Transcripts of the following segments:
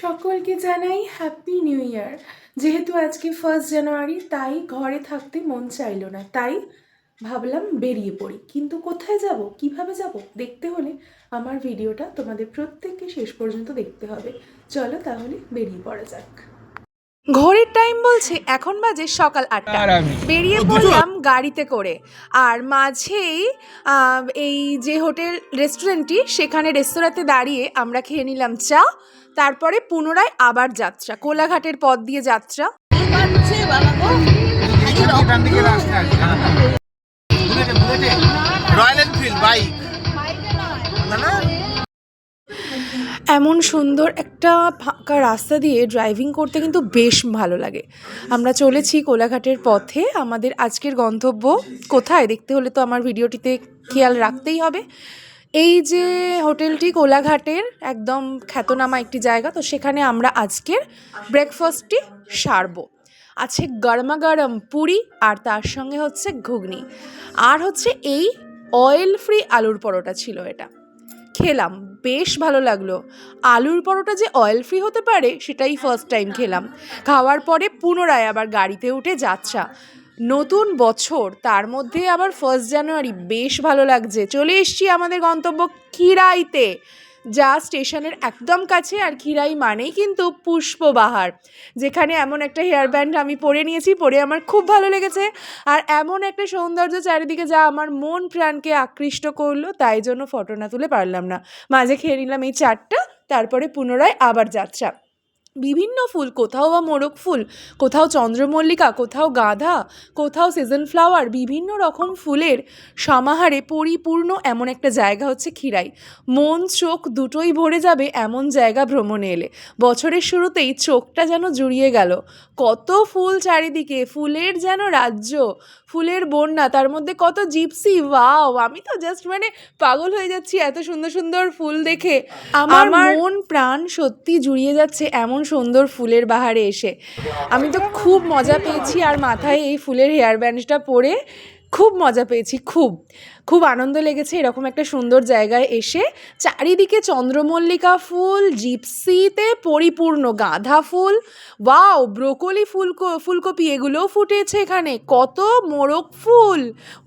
সকলকে জানাই happy new year. যেহেতু আজকে 1 জানুয়ারি, তাই ঘরে থাকতে মন চাইলো না, তাই ভাবলাম বেরিয়ে পড়ি। কিন্তু কোথায় যাব, কিভাবে যাব, দেখতে হলে আমার ভিডিওটা তোমাদের প্রত্যেককে শেষ পর্যন্ত দেখতে হবে। চলো তাহলে বেরিয়ে পড়া যাক। ঘড়ির টাইম বলছে এখন বাজে সকাল 8টা। বেরিয়ে পড়লাম গাড়িতে করে। আর মাঝেই এই যে হোটেল রেস্টুরেন্টটি, সেখানে রেস্তোরাঁতে দাঁড়িয়ে আমরা খেয়ে নিলাম চা। তারপরে পুনরায় আবার যাত্রা, কোলাঘাটের পথ দিয়ে যাত্রা। রয়্যাল এনফিল্ড বাইক না। এমন সুন্দর একটা ফাঁকা রাস্তা দিয়ে ড্রাইভিং করতে কিন্তু বেশ ভালো লাগে। আমরা চলেছি কোলাঘাটের পথে। আমাদের আজকের গন্তব্য কোথায় দেখতে হলে তো আমার ভিডিওটিতে খেয়াল রাখতেই হবে। এই যে হোটেলটি কোলাঘাটের একদম খ্যাতনামা একটি জায়গা, তো সেখানে আমরা আজকের ব্রেকফাস্টটি সারবো। আছে গরমা গরম পুরি, আর তার সঙ্গে হচ্ছে ঘুগনি, আর হচ্ছে এই অয়েল ফ্রি আলুর পরোটা ছিল। এটা খেলাম, বেশ ভালো লাগলো। আলুর পরোটা যে অয়েল ফ্রি হতে পারে সেটাই ফার্স্ট টাইম খেলাম। খাওয়ার পরে পুনরায় আবার গাড়িতে উঠে যাত্রা। নতুন বছর, তার মধ্যে আবার 1 জানুয়ারি, বেশ ভালো লাগছে। চলে এসছি আমাদের গন্তব্য খিরাইতে, যা স্টেশনের একদম কাছে। আর খিরাই মানেই কিন্তু পুষ্পবাহার, যেখানে এমন একটা হেয়ার ব্যান্ড আমি পরে নিয়েছি, পরে আমার খুব ভালো লেগেছে। আর এমন একটা সৌন্দর্য চারিদিকে যা আমার মন প্রাণকে আকৃষ্ট করলো, তাই জন্য ফটো না তুলে পারলাম না। মাঝে খেয়ে নিলাম এই চারটা, তারপরে পুনরায় আবার যাত্রা। বিভিন্ন ফুল, কোথাও বা মোরগ ফুল, কোথাও চন্দ্রমল্লিকা, কোথাও গাঁদা, কোথাও সিজন ফ্লাওয়ার, বিভিন্ন রকম ফুলের সমাহারে পরিপূর্ণ এমন একটা জায়গা হচ্ছে খিরাই। মন চোখ দুটোই ভরে যাবে এমন জায়গা ভ্রমণে এলে। বছরের শুরুতেই চোখটা যেন জুড়িয়ে গেল। কত ফুল চারিদিকে, ফুলের যেন রাজ্য, ফুলের বন্যা, তার মধ্যে কত জিপসি। ওয়াও, আমি তো জাস্ট পাগল হয়ে যাচ্ছি এত সুন্দর সুন্দর ফুল দেখে। আমার মন প্রাণ সত্যি জুড়িয়ে যাচ্ছে এমন সুন্দর ফুলের বাহারে এসে। আমি তো খুব মজা পেয়েছি, আর মাথায় এই ফুলের হেয়ার ব্যান্ডটা পরে খুব মজা পেয়েছি। খুব খুব আনন্দ লেগেছে এরকম একটা সুন্দর জায়গায় এসে। চারিদিকে চন্দ্রমল্লিকা ফুল, জিপসিতে পরিপূর্ণ গাঁদা ফুল, ওয়াও, ব্রোকলি ফুলকপি এগুলোও ফুটেছে এখানে, কত মোরগ ফুল,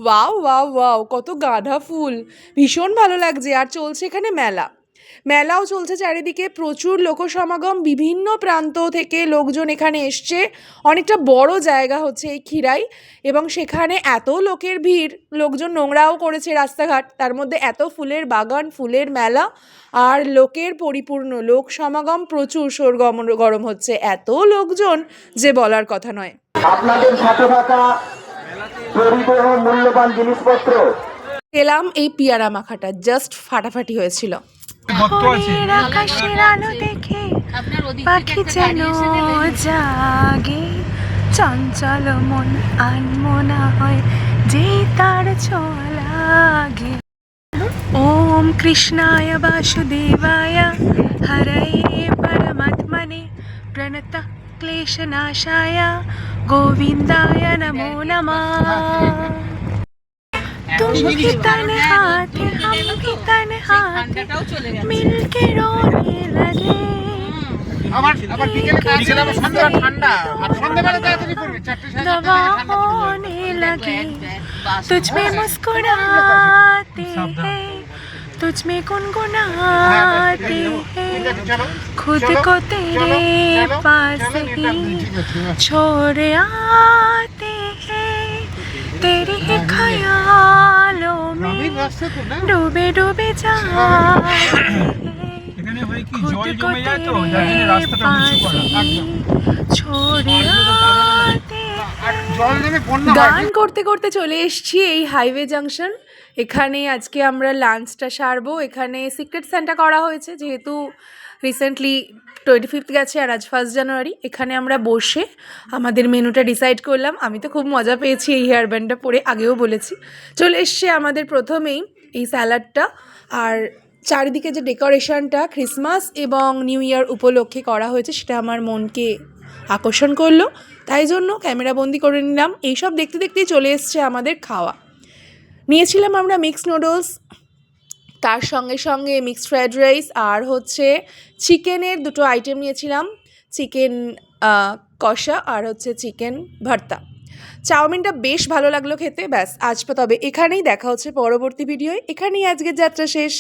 ওয়াও ওয়াও ওয়াও, কত গাঁদা ফুল, ভীষণ ভালো লাগছে। আর চলছে এখানে মেলাও চলছে চারিদিকে, প্রচুর লোকসমাগম, বিভিন্ন প্রান্ত থেকে লোকজন এখানে এসছে। অনেকটা বড় জায়গা হচ্ছে এই খিরাই, এবং সেখানে এত লোকের ভিড়, লোকজন নোংরাও করেছে রাস্তাঘাট, তার মধ্যে এত ফুলের বাগান, ফুলের মেলা, আর লোকের পরিপূর্ণ লোক সমাগম, প্রচুর গরম হচ্ছে, এত লোকজন যে বলার কথা নয়। আপনাদের সাথে থাকা পরিবহন মূল্যবান জিনিসপত্র পেলাম এই পিয়ারা মাখাটা, জাস্ট ফাটাফাটি হয়েছিল। আকাশের আলো দেখে পাখি যেন জাগে, চঞ্চল মন আনমনা হয় যে তার ছোঁয়া লাগে। ওম কৃষ্ণায় বাসুদেবায় হরয়ে পরমাত্মনে প্রণত ক্লেশনাশায় গোবিন্দায় নমো নমঃ। तुम भी तन्हात हम भी तन्हात मिलके रोने लगे। दवा होने लगे, तुझ में मुस्कुराते हैं, तुझ में गुनगुनाते हैं, खुद को तेरे पास ही छोड़ आते हैं, तेरे ही ख्यालों में डूबे डूबे जाते हैं, खुद को तेरे पास ही छोड़ आते हैं। গান করতে করতে চলে এসেছি এই হাইওয়ে জাংশন। এখানে আজকে আমরা লাঞ্চটা সারবো। এখানে সিক্রেট সান্টা করা হয়েছে, যেহেতু রিসেন্টলি 25th গেছে আর আজ 1 জানুয়ারি। এখানে আমরা বসে আমাদের মেনুটা ডিসাইড করলাম। আমি তো খুব মজা পেয়েছি এই হেয়ার ব্যান্ডটা পরে, আগেও বলেছি। চলে এসছে আমাদের প্রথমেই এই স্যালাডটা, আর চারিদিকে যে ডেকোরেশনটা ক্রিসমাস এবং নিউ ইয়ার উপলক্ষে করা হয়েছে, সেটা আমার মনকে আকর্ষণ করলো, তাই জন্য ক্যামেরাবন্দি করে নিলাম। এইসব দেখতে দেখতেই চলে এসছে আমাদের খাওয়া। নিয়েছিলাম আমরা মিক্সড নুডলস, তার সঙ্গে সঙ্গে মিক্সড ফ্রাইড রাইস আর হচ্ছে চিকেনের দুটো আইটেম নিয়েছিলাম, চিকেন কষা আর হচ্ছে চিকেন ভর্তা। চাউমিনটা বেশ ভালো লাগলো খেতে। ব্যাস আজ তবে এখানেই, দেখা হচ্ছে পরবর্তী ভিডিওয়। এখানেই আজকের যাত্রা শেষ।